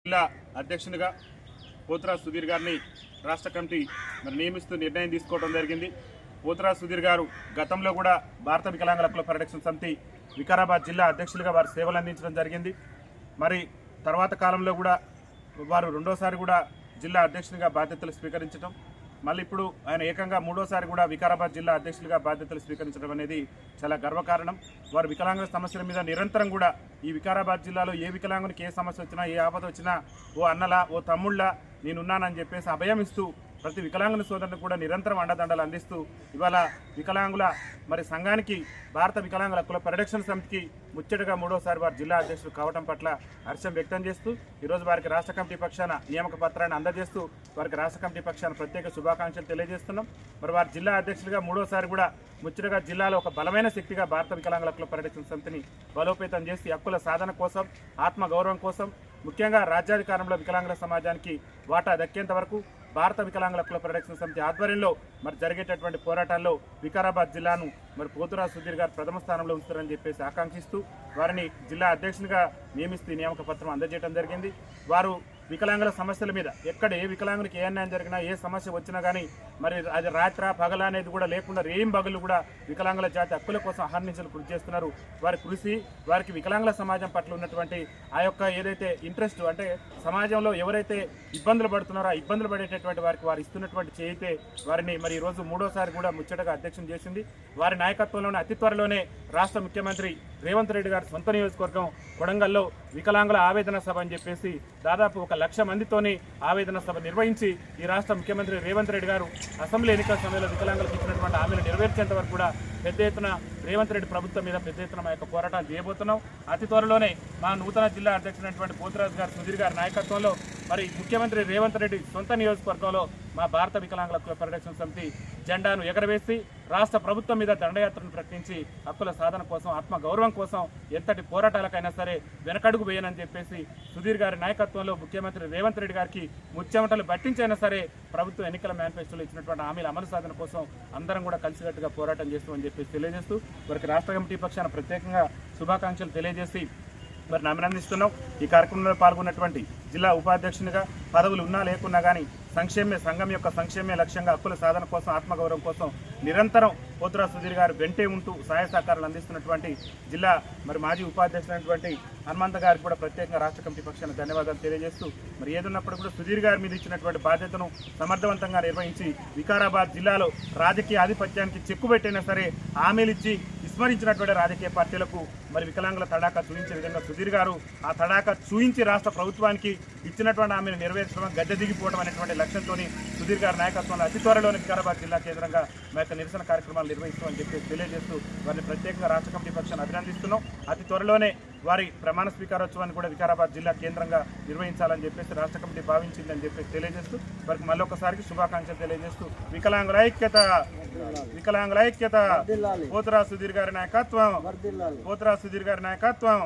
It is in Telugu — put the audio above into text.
జిల్లా అధ్యక్షునిగా పోతురాజు సుధీర్ గారిని రాష్ట్ర కమిటీ నియమిస్తూ నిర్ణయం తీసుకోవడం జరిగింది. పోతురాజు సుధీర్ గారు గతంలో కూడా భారత వికలాంగుల హక్కుల పరిరక్షణ సమితి వికారాబాద్ జిల్లా అధ్యక్షులుగా వారు సేవలు అందించడం జరిగింది. మరి తర్వాత కాలంలో కూడా వారు రెండోసారి కూడా జిల్లా అధ్యక్షునిగా బాధ్యతలు స్వీకరించడం, మళ్ళీ ఇప్పుడు ఆయన ఏకంగా మూడోసారి కూడా వికారాబాద్ జిల్లా అధ్యక్షులుగా బాధ్యతలు స్వీకరించడం అనేది చాలా గర్వకారణం. వారు వికలాంగుల సమస్యల మీద నిరంతరం కూడా ఈ వికారాబాద్ జిల్లాలో ఏ వికలాంగునికి ఏ సమస్య వచ్చినా, ఏ ఆపద వచ్చినా ఓ అన్నలా ఓ తమ్ముళ్ళ నేనున్నానని చెప్పేసి అభయం ఇస్తూ ప్రతి వికలాంగుని సోదరుని కూడా నిరంతరం అండదండలు అందిస్తూ ఇవాళ వికలాంగుల సంఘానికి భారత వికలాంగుల హక్కుల పరిరక్షణ సమితికి ముచ్చటగా మూడోసారి వారు జిల్లా అధ్యక్షులు కావడం పట్ల హర్షం వ్యక్తం చేస్తూ ఈరోజు వారికి రాష్ట్ర కమిటీ పక్షాన నియామక పత్రాన్ని అందజేస్తూ వారికి రాష్ట్ర కమిటీ పక్షాన ప్రత్యేక శుభాకాంక్షలు తెలియజేస్తున్నాం. మరి వారి జిల్లా అధ్యక్షులుగా మూడోసారి కూడా ముచ్చటగా జిల్లాలో ఒక బలమైన శక్తిగా భారత వికలాంగుల హక్కుల పరిరక్షణ సమితిని బలోపేతం చేసి హక్కుల సాధన కోసం, ఆత్మగౌరవం కోసం, ముఖ్యంగా రాజ్యాధికారంలో వికలాంగుల సమాజానికి వాటా దక్కేంత వరకు భారత వికలాంగుల హక్కుల పరిరక్షణ సమితి ఆధ్వర్యంలో జరిగేటటువంటి పోరాటాల్లో వికారాబాద్ జిల్లాను పోతురాజు సుధీర్ గారు ప్రథమ స్థానంలో ఉంచుతారని చెప్పేసి ఆకాంక్షిస్తూ వారిని జిల్లా అధ్యక్షునిగా నియమిస్తూ నియామక పత్రం అందజేయడం జరిగింది. వారు వికలాంగుల సమస్యల మీద ఎక్కడ ఏ వికలాంగునికి ఏ అన్యాయం జరిగినా, ఏ సమస్య వచ్చినా కానీ అది రాత్ర పగల అనేది కూడా లేకుండా రేం బగులు కూడా వికలాంగుల జాతి హక్కుల కోసం అహర్నిశలు కృషి చేస్తున్నారు. వారి కృషి వారికి వికలాంగుల సమాజం పట్ల ఉన్నటువంటి ఆ యొక్క ఏదైతే ఇంట్రెస్ట్, అంటే సమాజంలో ఎవరైతే ఇబ్బందులు పడుతున్నారో ఆ ఇబ్బందులు పడేటటువంటి వారికి వారు ఇస్తున్నటువంటి చేయితే వారిని ఈరోజు మూడోసారి కూడా ముచ్చటగా అధ్యక్షం చేసింది. వారి నాయకత్వంలోనే అతి త్వరలోనే రాష్ట్ర ముఖ్యమంత్రి రేవంత్ రెడ్డి గారి సొంత నియోజకవర్గం కొడంగల్లో వికలాంగుల ఆవేదన సభ అని చెప్పేసి దాదాపు 1,00,000 మందితోని ఆవేదన సభ నిర్వహించి ఈ రాష్ట్ర ముఖ్యమంత్రి రేవంత్ రెడ్డి గారు అసెంబ్లీ ఎన్నికల సమయంలో వికలాంగులకు ఇచ్చినటువంటి హామీలు నెరవేర్చేంత వరకు కూడా పెద్ద ఎత్తున రేవంత్ రెడ్డి ప్రభుత్వం మీద పెద్ద ఎత్తున మా యొక్క పోరాటాలు చేయబోతున్నాం. అతి త్వరలోనే మా నూతన జిల్లా అధ్యక్షుడైనటువంటి పోతురాజు గారు సుధీర్ గారి నాయకత్వంలో ముఖ్యమంత్రి రేవంత్ రెడ్డి సొంత నియోజకవర్గంలో మా భారత వికలాంగుల హక్కుల పరిరక్షణ సమితి జెండాను ఎగరవేసి రాష్ట్ర ప్రభుత్వం మీద దండయాత్రను ప్రకటించి హక్కుల సాధన కోసం, ఆత్మగౌరవం కోసం ఎంతటి పోరాటాలకైనా సరే వెనకడుగు వేయనని చెప్పేసి సుధీర్ గారి నాయకత్వంలో ముఖ్యమంత్రి రేవంత్ రెడ్డి గారికి ముచ్చెమటలు పట్టించైనా సరే ప్రభుత్వం ఎన్నికల మేనిఫెస్టోలో ఇచ్చినటువంటి హామీల అమలు సాధన కోసం అందరం కూడా కలిసికట్టుగా పోరాటం చేస్తామని చెప్పేసి తెలియజేస్తూ వారికి రాష్ట్ర కమిటీ పక్షాన ప్రత్యేకంగా శుభాకాంక్షలు తెలియజేసి అభినందిస్తున్నాం. ఈ కార్యక్రమంలో పాల్గొన్నటువంటి జిల్లా ఉపాధ్యక్షునిగా పదవులు ఉన్నా లేకున్నా కానీ సంఘం యొక్క సంక్షేమే లక్ష్యంగా హక్కుల సాధన కోసం, ఆత్మగౌరవం కోసం నిరంతరం పోతురాజు సుధీర్ గారు వెంటే ఉంటూ సహాయ సహకారాలు అందిస్తున్నటువంటి జిల్లా మాజీ ఉపాధ్యక్షులైనటువంటి హనుమంత గారికి కూడా ప్రత్యేకంగా రాష్ట్ర కమిటీ పక్షాన ధన్యవాదాలు తెలియజేస్తూ ఏదున్నప్పుడు కూడా సుధీర్ గారి మీద ఇచ్చినటువంటి బాధ్యతను సమర్థవంతంగా నిర్వహించి వికారాబాద్ జిల్లాలో రాజకీయ ఆధిపత్యానికి చెక్కుబెట్టైనా సరే హామీలు ఇచ్చి విస్మరించినటువంటి రాజకీయ పార్టీలకు వికలాంగుల తడాకా చూపించే విధంగా సుధీర్ గారు ఆ తడాకా చూయించి రాష్ట్ర ప్రభుత్వానికి ఇచ్చినటువంటి హామీని నెరవేర్చడం, గద్దె దిగిపోవడం అనేటువంటి లక్ష్యంతో సుధీర్ గారి నాయకత్వంలో అతి త్వరలోని వికారాబాద్ జిల్లా కేంద్రంగా మా యొక్క నిరసన కార్యక్రమాలు నిర్వహిస్తామని చెప్పి తెలియజేస్తూ వారిని ప్రత్యేకంగా రాష్ట్ర కమిటీ పక్షాన్ని అభినందిస్తున్నాం. అతి త్వరలోనే వారి ప్రమాణ స్వీకారోత్సవాన్ని కూడా వికారాబాద్ జిల్లా కేంద్రంగా నిర్వహించాలని చెప్పేసి రాష్ట్ర కమిటీ భావించిందని చెప్పేసి తెలియజేస్తూ వారికి మళ్ళొకసారికి శుభాకాంక్షలు తెలియజేస్తూ వికలాంగుల ఐక్యత పోతురాజు సుధీర్ గారి నాయకత్వం.